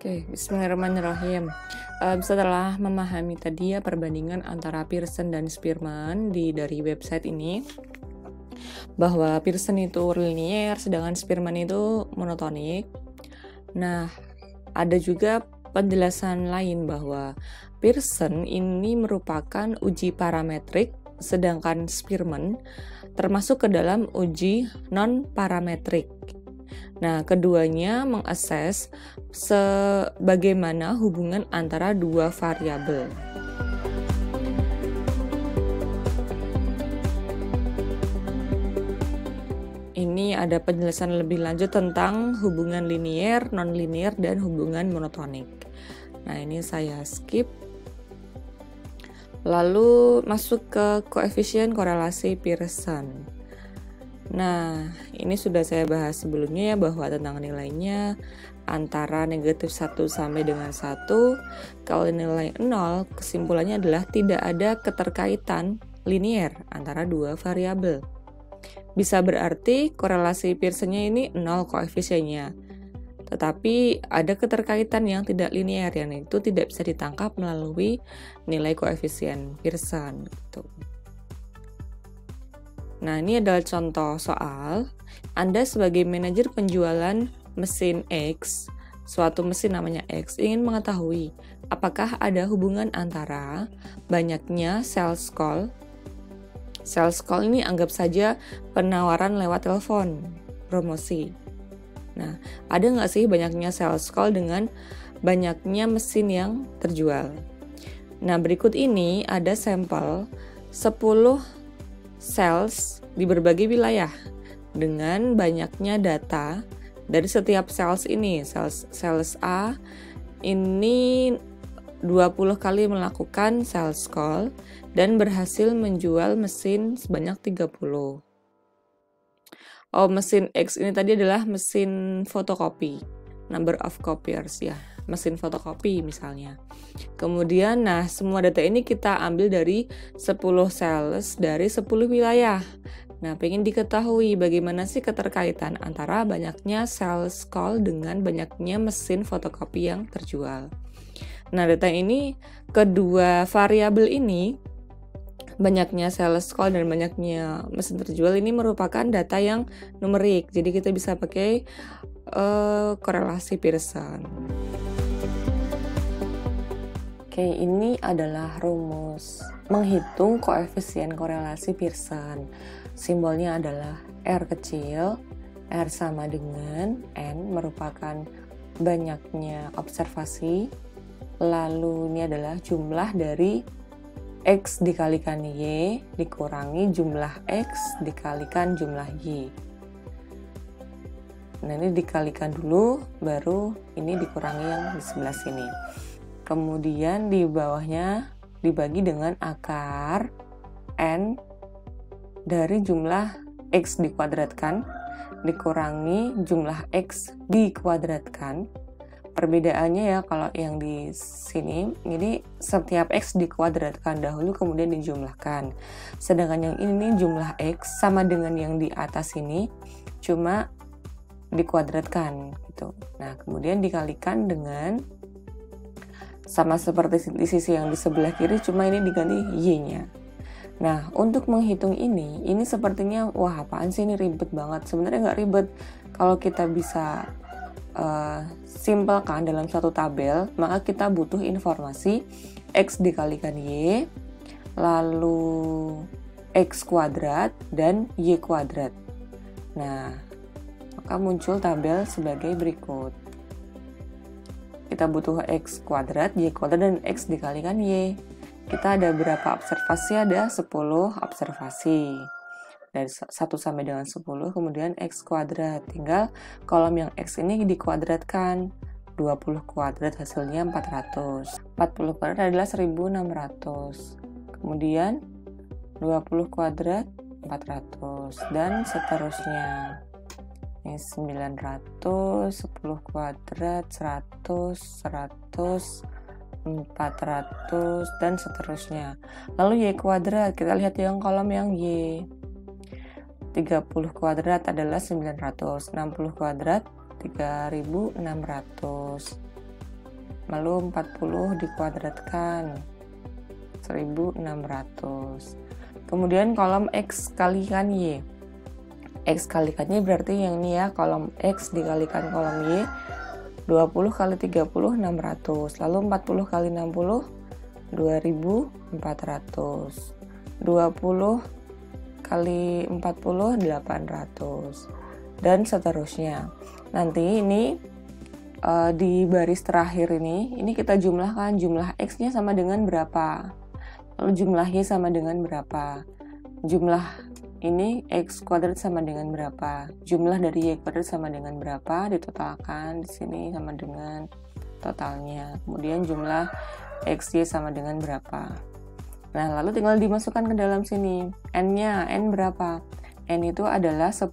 Oke, bismillahirrahmanirrahim. Setelah memahami tadi ya perbandingan antara Pearson dan Spearman dari website ini, bahwa Pearson itu linier, sedangkan Spearman itu monotonik. Nah, ada juga penjelasan lain bahwa Pearson ini merupakan uji parametrik, sedangkan Spearman termasuk ke dalam uji non-parametrik. Nah, keduanya mengakses sebagaimana hubungan antara dua variabel. Ini ada penjelasan lebih lanjut tentang hubungan linier, non-linier, dan hubungan monotonik. Nah, ini saya skip. Lalu masuk ke koefisien korelasi Pearson. Nah, ini sudah saya bahas sebelumnya ya, bahwa tentang nilainya antara negatif 1 sampai dengan 1. Kalau nilai 0, kesimpulannya adalah tidak ada keterkaitan linier antara dua variabel. Bisa berarti korelasi Pearsonnya ini 0 koefisiennya. Tetapi ada keterkaitan yang tidak linier, yang itu tidak bisa ditangkap melalui nilai koefisien Pearson gitu. Nah, ini adalah contoh soal. Anda sebagai manajer penjualan mesin X, suatu mesin namanya X, ingin mengetahui apakah ada hubungan antara banyaknya sales call. Sales call ini anggap saja penawaran lewat telepon, promosi. Nah, ada nggak sih banyaknya sales call dengan banyaknya mesin yang terjual? Nah, berikut ini ada sampel 10 sales di berbagai wilayah dengan banyaknya data dari setiap sales ini. Sales A ini 20 kali melakukan sales call dan berhasil menjual mesin sebanyak 30. Oh, mesin X ini tadi adalah mesin fotokopi, number of copiers ya, mesin fotokopi misalnya. Kemudian, nah, semua data ini kita ambil dari 10 sales dari 10 wilayah. Nah, pengen diketahui bagaimana sih keterkaitan antara banyaknya sales call dengan banyaknya mesin fotokopi yang terjual. Nah, data ini, kedua variabel ini, banyaknya sales call dan banyaknya mesin terjual ini merupakan data yang numerik. Jadi kita bisa pakai korelasi Pearson. Oke, ini adalah rumus menghitung koefisien korelasi Pearson. Simbolnya adalah R kecil, R sama dengan N merupakan banyaknya observasi, lalu ini adalah jumlah dari X dikalikan Y dikurangi jumlah X dikalikan jumlah Y. Nah, ini dikalikan dulu, baru ini dikurangi yang di sebelah sini. Kemudian di bawahnya dibagi dengan akar N dari jumlah X dikuadratkan dikurangi jumlah X dikuadratkan. Perbedaannya ya, kalau yang di sini ini setiap X dikuadratkan dahulu kemudian dijumlahkan. Sedangkan yang ini jumlah X sama dengan yang di atas ini cuma dikuadratkan gitu. Nah, kemudian dikalikan dengan sama seperti di sisi yang di sebelah kiri, cuma ini diganti Y-nya. Nah, untuk menghitung ini sepertinya, wah apaan sih ini ribet banget. Sebenarnya nggak ribet. Kalau kita bisa simpelkan dalam satu tabel, maka kita butuh informasi X dikalikan Y, lalu X kuadrat, dan Y kuadrat. Nah, maka muncul tabel sebagai berikut. Kita butuh X kuadrat, Y kuadrat, dan X dikalikan Y. Kita ada berapa observasi? Ada 10 observasi. Dari 1 sampai dengan 10, kemudian X kuadrat. Tinggal kolom yang X ini dikuadratkan. 20 kuadrat hasilnya 400. 40 kuadrat adalah 1600. Kemudian 20 kuadrat 400. Dan seterusnya. Ini 900, 10 kuadrat, 100, 100, 400, dan seterusnya. Lalu Y kuadrat, kita lihat yang kolom yang Y. 30 kuadrat adalah 900, 60 kuadrat 3600. lalu 40 dikuadratkan 1600. Kemudian kolom X kalikan Y. X kalikan Y berarti yang ini ya, kolom X dikalikan kolom Y. 20 kali 30 600, lalu 40 kali 60 2400, 20 kali 40 800, dan seterusnya. Nanti ini di baris terakhir ini kita jumlahkan, jumlah X-nya sama dengan berapa, lalu jumlah Y sama dengan berapa, jumlah ini X kuadrat sama dengan berapa, jumlah dari Y kuadrat sama dengan berapa, ditotalkan di sini sama dengan totalnya. Kemudian jumlah XY sama dengan berapa. Nah, lalu tinggal dimasukkan ke dalam sini. N-nya, N berapa? N itu adalah 10.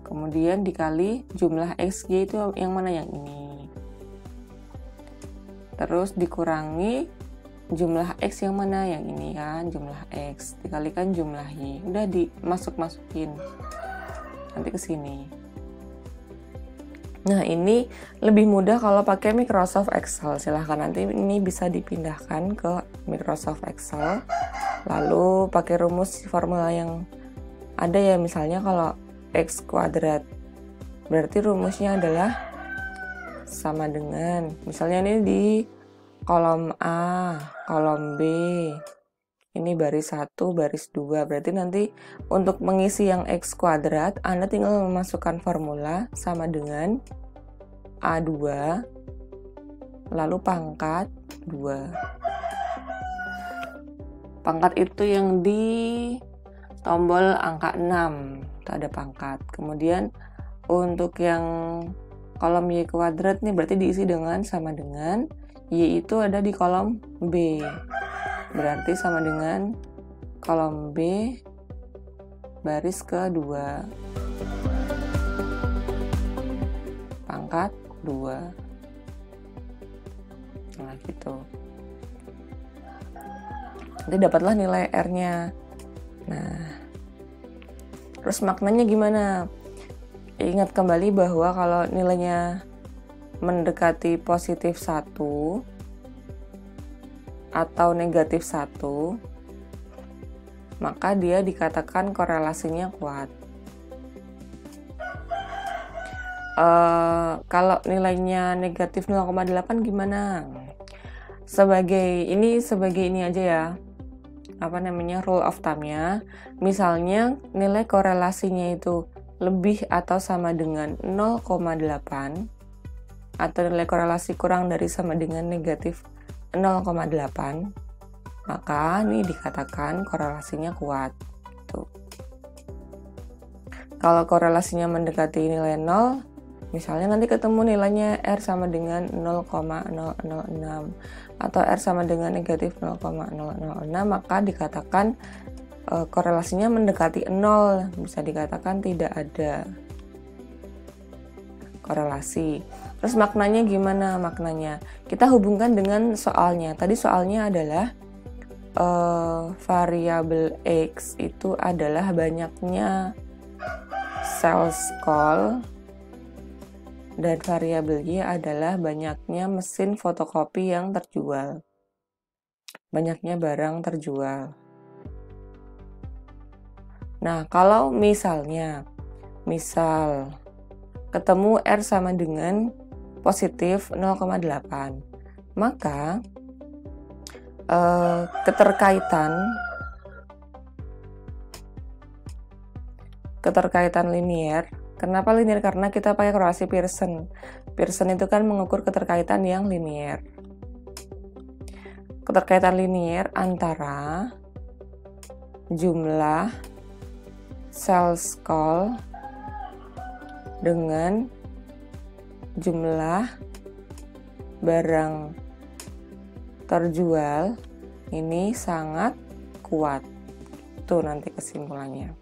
Kemudian dikali jumlah XY itu yang mana, yang ini. Terus dikurangi jumlah X yang mana, yang ini kan, jumlah X dikalikan jumlah Y. Udah dimasukin nanti ke sini. Nah, ini lebih mudah kalau pakai Microsoft Excel. Silahkan nanti ini bisa dipindahkan ke Microsoft Excel, lalu pakai rumus formula yang ada ya. Misalnya kalau X kuadrat berarti rumusnya adalah sama dengan, misalnya ini di kolom A, kolom B, ini baris 1, baris 2, berarti nanti untuk mengisi yang X kuadrat, Anda tinggal memasukkan formula sama dengan A2, lalu pangkat 2. Pangkat itu yang di tombol angka 6, itu ada pangkat. Kemudian untuk yang kolom Y kuadrat nih berarti diisi dengan sama dengan Y itu ada di kolom B, berarti sama dengan kolom B baris kedua, pangkat 2. Nah gitu, nanti dapatlah nilai R-nya. Nah, terus maknanya gimana? Ingat kembali bahwa kalau nilainya mendekati positif 1 atau negatif 1, maka dia dikatakan korelasinya kuat. Kalau nilainya negatif 0,8 gimana? Sebagai ini aja ya, rule of thumb-nya. Misalnya nilai korelasinya itu lebih atau sama dengan 0,8, atau nilai korelasi kurang dari sama dengan negatif 0,8, maka ini dikatakan korelasinya kuat. Tuh. Kalau korelasinya mendekati nilai 0, misalnya nanti ketemu nilainya R sama dengan 0,006 atau R sama dengan negatif 0,006, maka dikatakan korelasinya mendekati 0, bisa dikatakan tidak ada korelasi. Terus maknanya gimana? Maknanya kita hubungkan dengan soalnya. Tadi soalnya adalah variabel X itu adalah banyaknya sales call, dan variabel Y adalah banyaknya mesin fotokopi yang terjual, banyaknya barang terjual. Nah, kalau misal ketemu R sama dengan positif 0,8, maka keterkaitan linier. Kenapa linier? Karena kita pakai korelasi Pearson. Pearson itu kan mengukur keterkaitan yang linier. Keterkaitan linier antara jumlah sales call dengan jumlah barang terjual ini sangat kuat. Itu nanti kesimpulannya.